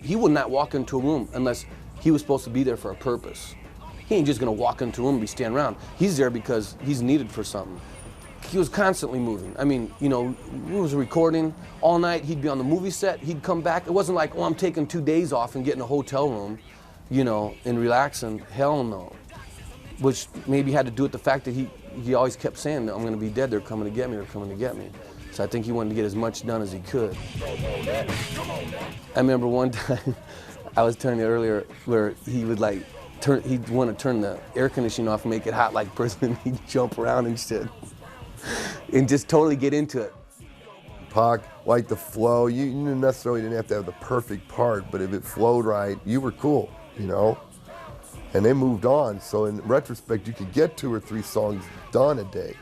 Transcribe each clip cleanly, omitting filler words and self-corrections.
He would not walk into a room unless he was supposed to be there for a purpose. He ain't just gonna walk into a room and be standing around. He's there because he's needed for something. He was constantly moving. I mean, you know, we was recording all night. He'd be on the movie set. He'd come back. It wasn't like, oh, I'm taking 2 days off and getting a hotel room, you know, and relaxing. Hell no. Which maybe had to do with the fact that he always kept saying, I'm gonna be dead. They're coming to get me. They're coming to get me. So I think he wanted to get as much done as he could. I remember one time, I was telling you earlier, where he would like, he'd want to turn the air conditioning off and make it hot like person. He'd jump around and shit. And just totally get into it. Pac, like the flow, you necessarily didn't have to have the perfect part, but if it flowed right, you were cool, you know? And they moved on, so in retrospect, you could get 2 or 3 songs done a day.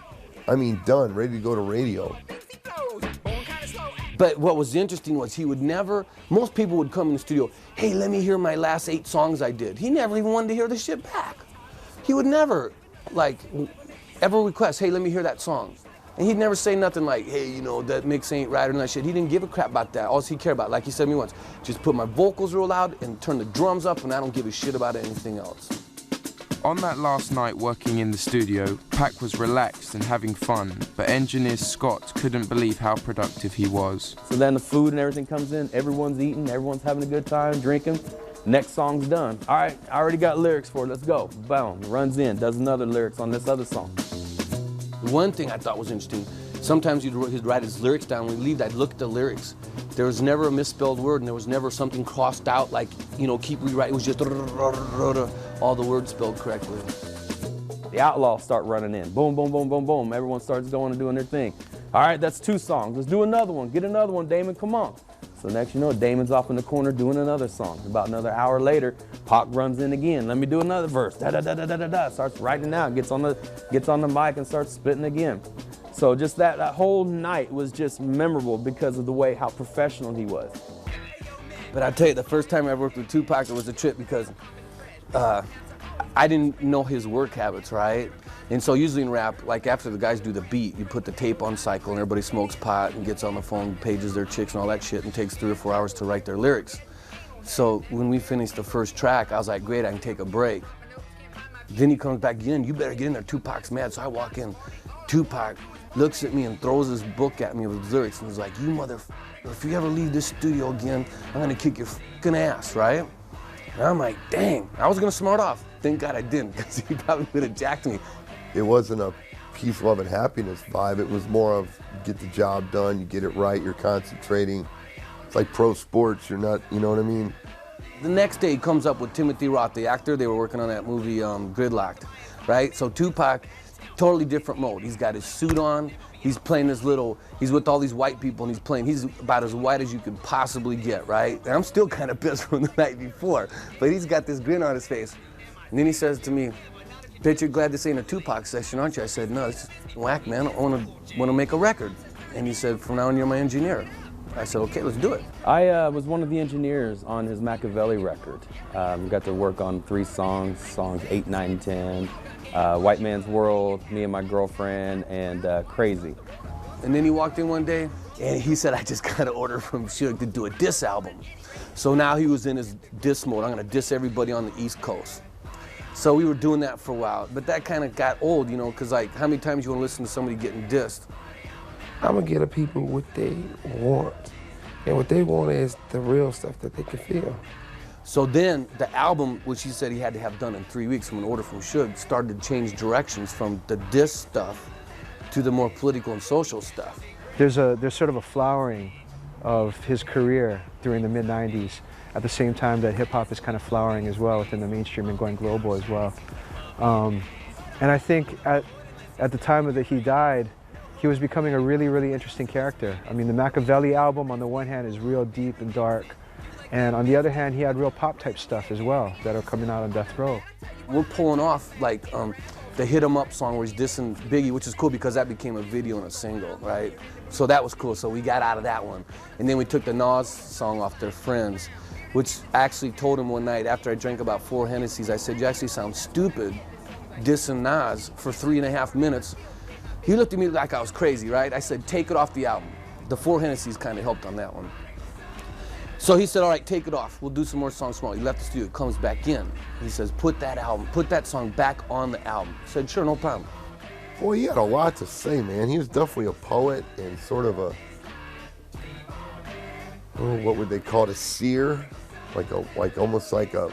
I mean, done, ready to go to radio. But what was interesting was he would never, most people would come in the studio, hey, let me hear my last 8 songs I did. He never even wanted to hear the shit back. He would never, like, ever request, hey, let me hear that song. And he'd never say nothing like, hey, you know, that mix ain't right or that shit. He didn't give a crap about that. All he cared about, like he said to me once, just put my vocals real loud and turn the drums up, and I don't give a shit about anything else. On that last night working in the studio, Pac was relaxed and having fun, but engineer Scott couldn't believe how productive he was. So then the food and everything comes in, everyone's eating, everyone's having a good time, drinking. Next song's done. All right, I already got lyrics for it, let's go. Boom, runs in, does another lyrics on this other song. One thing I thought was interesting, sometimes he'd write his lyrics down. When we leave, I'd look at the lyrics. There was never a misspelled word, and there was never something crossed out like, you know, keep rewriting. It was just all the words spelled correctly. The Outlaws start running in. Boom, boom, boom, boom, boom. Everyone starts going and doing their thing. All right, that's 2 songs. Let's do another one. Get another one, Damon, come on. So next you know, Damon's off in the corner doing another song. About another hour later, Pac runs in again. Let me do another verse. Da da da da da da da. Starts writing it out. Gets on the mic and starts spitting again. So just that whole night was just memorable because of the way how professional he was. But I tell you, the first time I worked with Tupac, it was a trip because I didn't know his work habits, right? And so usually in rap, like after the guys do the beat, you put the tape on cycle and everybody smokes pot and gets on the phone, pages their chicks and all that shit, and takes 3 or 4 hours to write their lyrics. So when we finished the first track, I was like, great, I can take a break. Then he comes back in, you better get in there, Tupac's mad. So I walk in, Tupac looks at me and throws his book at me with his lyrics and he's like, you motherfucker, if you ever leave this studio again, I'm gonna kick your fucking ass, right? And I'm like, dang, I was gonna smart off. Thank God I didn't, because he probably would have jacked me. It wasn't a peace, love, and happiness vibe. It was more of get the job done, you get it right, you're concentrating. It's like pro sports, you're not, you know what I mean? The next day he comes up with Timothy Roth, the actor. They were working on that movie Gridlocked, right? So Tupac, totally different mode. He's got his suit on, he's playing this little, he's with all these white people and he's about as white as you could possibly get, right? And I'm still kind of pissed from the night before, but he's got this grin on his face. And then he says to me, bet you're glad this ain't a Tupac session, aren't you? I said, no, this is whack, man. I want to make a record. And he said, from now on, you're my engineer. I said, okay, let's do it. I was one of the engineers on his Machiavelli record. Got to work on 3 songs 8, 9, 10. White Man's World, Me and My Girlfriend, and Crazy. And then he walked in one day, and he said, I just got an order from Suge to do a diss album. So now he was in his diss mode. I'm going to diss everybody on the East Coast. So we were doing that for a while, but that kind of got old, you know, because like, how many times you want to listen to somebody getting dissed? I'm going to give the people what they want. And what they want is the real stuff that they can feel. So then the album, which he said he had to have done in 3 weeks from an order from Suge, started to change directions from the diss stuff to the more political and social stuff. There's sort of a flowering of his career during the mid-90s at the same time that hip-hop is kind of flowering as well within the mainstream and going global as well. And I think at the time that he died, he was becoming a really, really interesting character. I mean, the Machiavelli album on the one hand is real deep and dark, and on the other hand, he had real pop-type stuff as well that are coming out on Death Row. We're pulling off like the Hit 'Em Up song where he's dissing Biggie, which is cool because that became a video and a single, right? So that was cool, so we got out of that one. And then we took the Nas song off Their Friends, which I actually told him one night after I drank about 4 Hennessy's, I said, you actually sound stupid dissing Nas for 3.5 minutes. He looked at me like I was crazy, right? I said, take it off the album. The 4 Hennessy's kind of helped on that one. So he said, all right, take it off. We'll do some more songs tomorrow. He left the studio, comes back in. He says, put that song back on the album. I said, sure, no problem. Boy, he had a lot to say, man. He was definitely a poet and sort of a, oh, what would they call it, a seer? Almost like a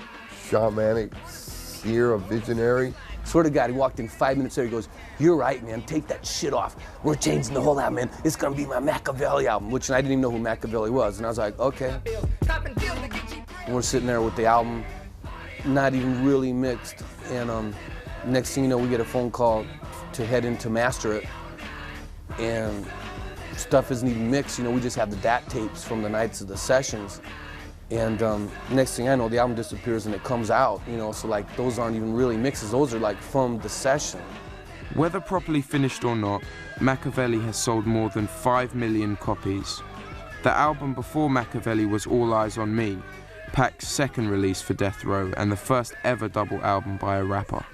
shamanic seer, a visionary. Swear to God, he walked in 5 minutes later, he goes, you're right, man, take that shit off. We're changing the whole album, man. It's gonna be my Machiavelli album, which I didn't even know who Machiavelli was. And I was like, okay. And we're sitting there with the album, not even really mixed. And next thing you know, we get a phone call to head in to master it. And stuff isn't even mixed, you know, we just have the DAT tapes from the nights of the sessions. And next thing I know, the album disappears and it comes out, you know, so like those aren't even really mixes, those are like from the session. Whether properly finished or not, Machiavelli has sold more than 5 million copies. The album before Machiavelli was All Eyes on Me, Pac's second release for Death Row and the first ever double album by a rapper.